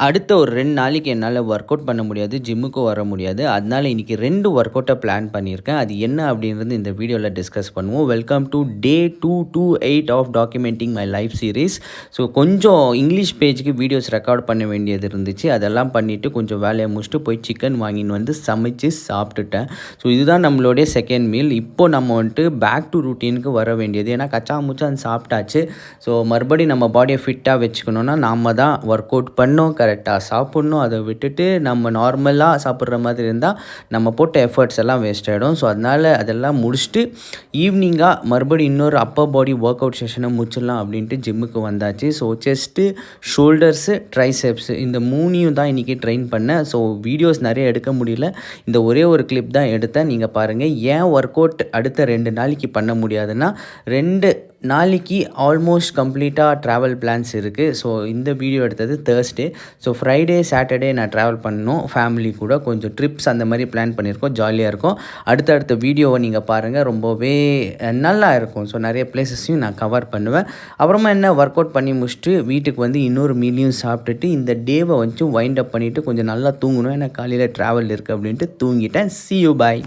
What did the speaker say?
அடுத்த ஒரு 2 நாளைக்கு என்னால் ஒர்க் அவுட் பண்ண முடியாது. ஜிம்முக்கும் வர முடியாது. அதனால இன்னைக்கு 2 ஒர்க் அவுட்ட பிளான் பண்ணியிருக்கேன். அது என்ன அப்படின்றது இந்த வீடியோல டிஸ்கஸ் பண்ணுவோம். Welcome to day 228 of documenting my life series. So கொஞ்சம் இங்கிலீஷ் பேஜுக்கு வீடியோஸ் ரெக்கார்ட் பண்ண வேண்டியது இருந்துச்சு. அதெல்லாம் பண்ணிவிட்டு கொஞ்சம் வேலையை முடிச்சுட்டு போய் சிக்கன் வாங்கின்னு வந்து சமைச்சு சாப்பிட்டுட்டேன். ஸோ இதுதான் நம்மளுடைய செகண்ட் மீல். இப்போ நம்ம வந்துட்டு பேக் டு ரூட்டீனுக்கு வர வேண்டியது. ஏன்னா கச்சா முச்சான்னு சாப்பிட்டாச்சு. ஸோ மறுபடியும் நம்ம பாடியை ஃபிட்டாக வச்சுக்கணுன்னா நாம தான் ஒர்க் அவுட் பண்ணோம், கரெக்டாக சாப்பிட்ணும். அதை விட்டுட்டு நம்ம நார்மலாக சாப்பிட்ற மாதிரி இருந்தால் நம்ம போட்ட எஃபர்ட்ஸ் எல்லாம் வேஸ்ட் ஆகிடும். ஸோ அதனால் அதெல்லாம் முடிச்சுட்டு ஈவினிங்காக மறுபடியும் இன்னொரு அப்பர் பாடி ஒர்க் அவுட் செஷனை முடிச்சிடலாம் அப்படின்ட்டு ஜிம்முக்கு வந்தாச்சு. ஸோ செஸ்ட்டு, ஷோல்டர்ஸு, ட்ரைசெப்ஸு இந்த 3யும் தான் இன்றைக்கி ட்ரெயின் பண்ணேன். ஸோ வீடியோஸ் நிறைய எடுக்க முடியல. இந்த ஒரே ஒரு கிளிப் தான் எடுத்தேன். நீங்கள் பாருங்கள். ஏன் ஒர்க் அவுட் அடுத்த 2 நாளைக்கு பண்ண முடியாதுன்னா 2 நாளைக்கு ஆல்மோஸ்ட் கம்ப்ளீட்டாக ட்ராவல் பிளான்ஸ் இருக்குது. ஸோ இந்த வீடியோ எடுத்தது தேர்ஸ்டே. ஸோ ஃப்ரைடே, சாட்டர்டே நான் ட்ராவல் பண்ணணும் ஃபேமிலி கூட. கொஞ்சம் ட்ரிப்ஸ் அந்த மாதிரி பிளான் பண்ணியிருக்கோம். ஜாலியாக இருக்கும். அடுத்தடுத்த வீடியோவை நீங்கள் பாருங்கள். ரொம்பவே நல்லா இருக்கும். ஸோ நிறைய பிளேசஸையும் நான் கவர் பண்ணுவேன். அப்புறமா என்ன ஒர்க் அவுட் பண்ணி முடிச்சுட்டு வீட்டுக்கு வந்து இன்னொரு மீலையும் சாப்பிட்டுட்டு இந்த டேவை வந்து வைண்ட் அப் பண்ணிவிட்டு கொஞ்சம் நல்லா தூங்கணும். ஏன்னா காலையில் ட்ராவல் இருக்குது அப்படின்ட்டு தூங்கிட்டேன். see you bye.